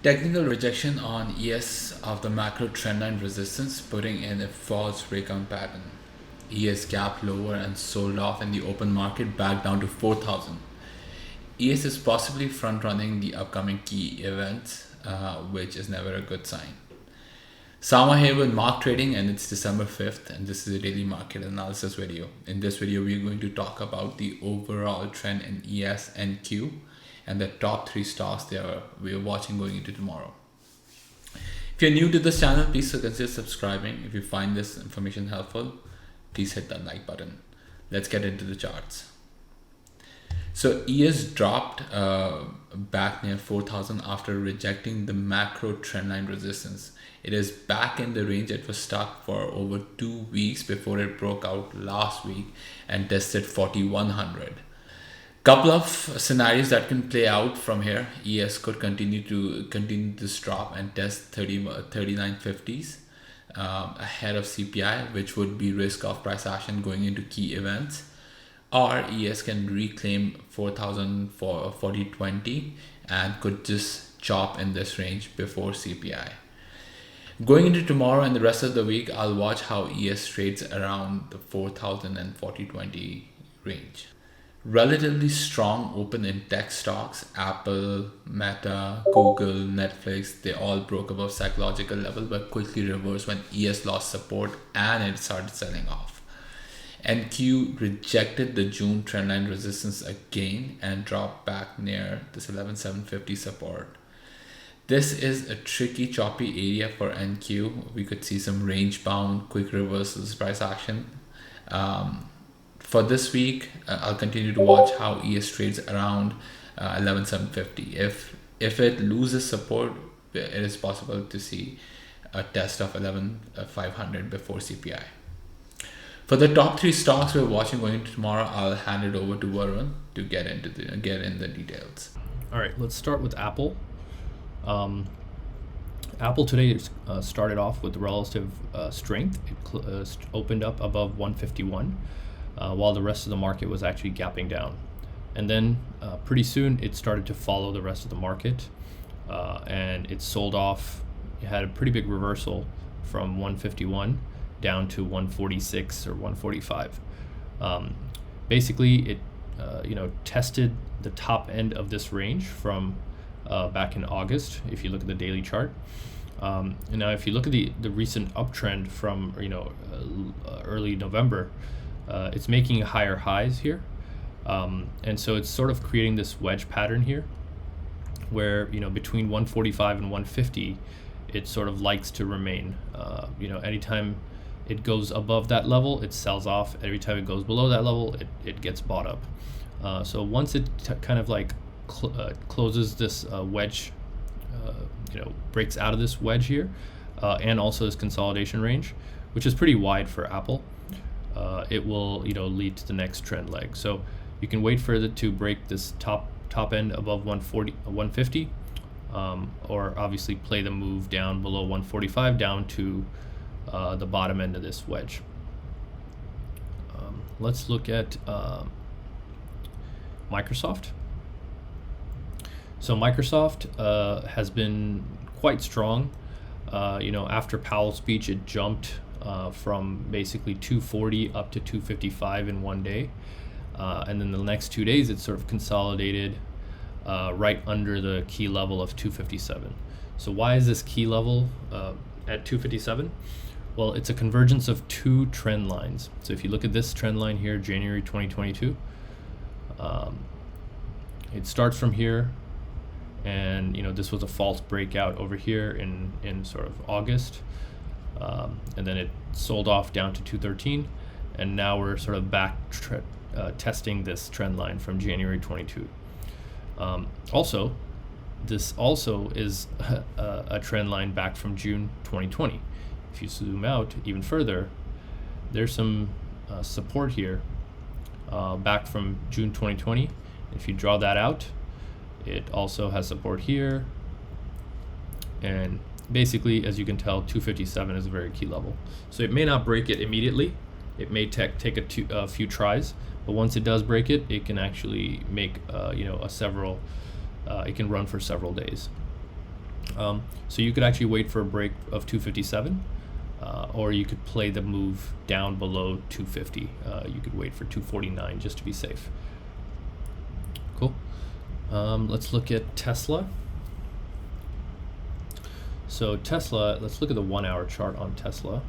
Technical rejection on ES of the macro trendline resistance, putting in a false breakout pattern. ES gapped lower and sold off in the open market back down to 4,000. ES is possibly front running the upcoming key events, which is never a good sign. Sama here with Mark Trading, and it's December 5th, and this is a daily market analysis video. In this video, we're going to talk about the overall trend in ES and Q and the top 3 stocks we're watching going into tomorrow. If you're new to this channel, please consider subscribing. If you find this information helpful, please hit that like button. Let's get into the charts. So ES dropped back near 4,000 after rejecting the macro trendline resistance. It is back in the range it was stuck for over 2 weeks before it broke out last week and tested 4,100. Couple of scenarios that can play out from here. ES could continue this drop and test 3950s ahead of CPI, which would be risk of price action going into key events. Or ES can reclaim 4,000 for 4020 and could just chop in this range before CPI. Going into tomorrow and the rest of the week, I'll watch how ES trades around the 4,000 and 4020 range. Relatively strong open in tech stocks. Apple, Meta, Google, Netflix, they all broke above psychological level but quickly reversed when ES lost support and it started selling off. NQ rejected the June trendline resistance again and dropped back near this 11,750 support. This is a tricky, choppy area for NQ. We could see some range bound, quick reversals, price action. For this week, I'll continue to watch how ES trades around 11,750. If it loses support, it is possible to see a test of 11,500 before CPI. For the top 3 stocks we're watching going into tomorrow, I'll hand it over to Varun to get in the details. All right, let's start with Apple. Apple today started off with relative strength. It opened up above 151, while the rest of the market was actually gapping down. And then pretty soon it started to follow the rest of the market, and it sold off. It had a pretty big reversal from 151 down to 146 or 145. Basically, it tested the top end of this range from back in August. If you look at the daily chart, and now if you look at the recent uptrend from early November, it's making higher highs here, and so it's sort of creating this wedge pattern here, where between 145 and 150, it sort of likes to remain. Anytime it goes above that level, it sells off. Every time it goes below that level, it gets bought up. So once it kind of like closes this wedge, breaks out of this wedge here, and also this consolidation range, which is pretty wide for Apple, it will lead to the next trend leg. So you can wait for it to break this top end above 150, or obviously play the move down below 145 down to the bottom end of this wedge. Let's look at Microsoft. So Microsoft has been quite strong. After Powell's speech, it jumped from basically 240 up to 255 in one day. And then the next 2 days, it sort of consolidated right under the key level of 257. So why is this key level at 257? Well, it's a convergence of 2 trend lines. So if you look at this trend line here, January 2022, it starts from here, and this was a false breakout over here in sort of August, and then it sold off down to 213, and now we're sort of back testing this trend line from January 22. This also is a trend line back from June 2020. If you zoom out even further, there's some support here back from June 2020. If you draw that out, it also has support here, and basically, as you can tell, 257 is a very key level. So it may not break it immediately. It may take a few tries, but once it does break it, it can actually make it can run for several days. So you could actually wait for a break of 257, or you could play the move down below 250. You could wait for 249 just to be safe. Cool. Let's look at Tesla. So Tesla, let's look at the 1 hour chart on Tesla.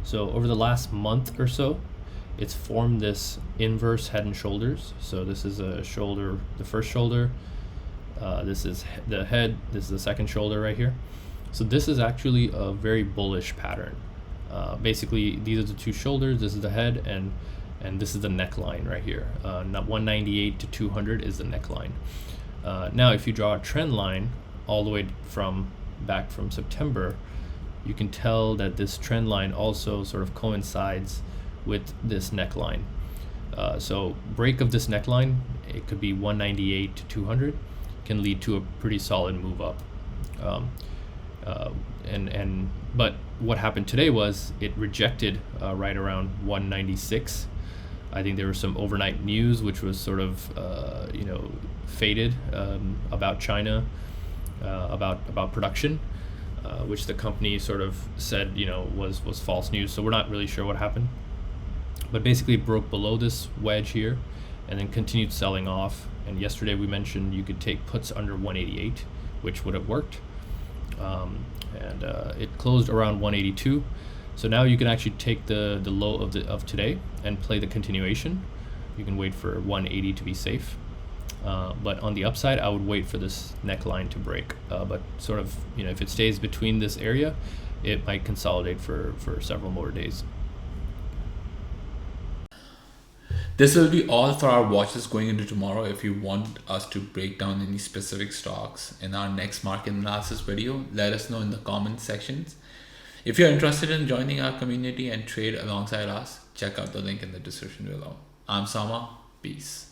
So over the last month or so, it's formed this inverse head and shoulders. So this is a shoulder, the first shoulder. This is the head. This is the second shoulder right here. So this is actually a very bullish pattern. Basically, these are the two shoulders. This is the head, and this is the neckline right here. 198 to 200 is the neckline. Now, if you draw a trend line all the way back from September, you can tell that this trend line also sort of coincides with this neckline. So break of this neckline, it could be 198 to 200, can lead to a pretty solid move up. But what happened today was it rejected right around 196. I think there was some overnight news which was sort of faded about China, about production, which the company sort of said was false news. So we're not really sure what happened, but basically it broke below this wedge here and then continued selling off. And yesterday we mentioned you could take puts under 188, which would have worked. It closed around 182. So now you can actually take the low of today and play the continuation. You can wait for 180 to be safe. But on the upside, I would wait for this neckline to break. But sort of, if it stays between this area, it might consolidate for several more days. This will be all for our watches going into tomorrow. If you want us to break down any specific stocks in our next market analysis video, let us know in the comment sections. If you're interested in joining our community and trade alongside us, check out the link in the description below. I'm Sama. Peace.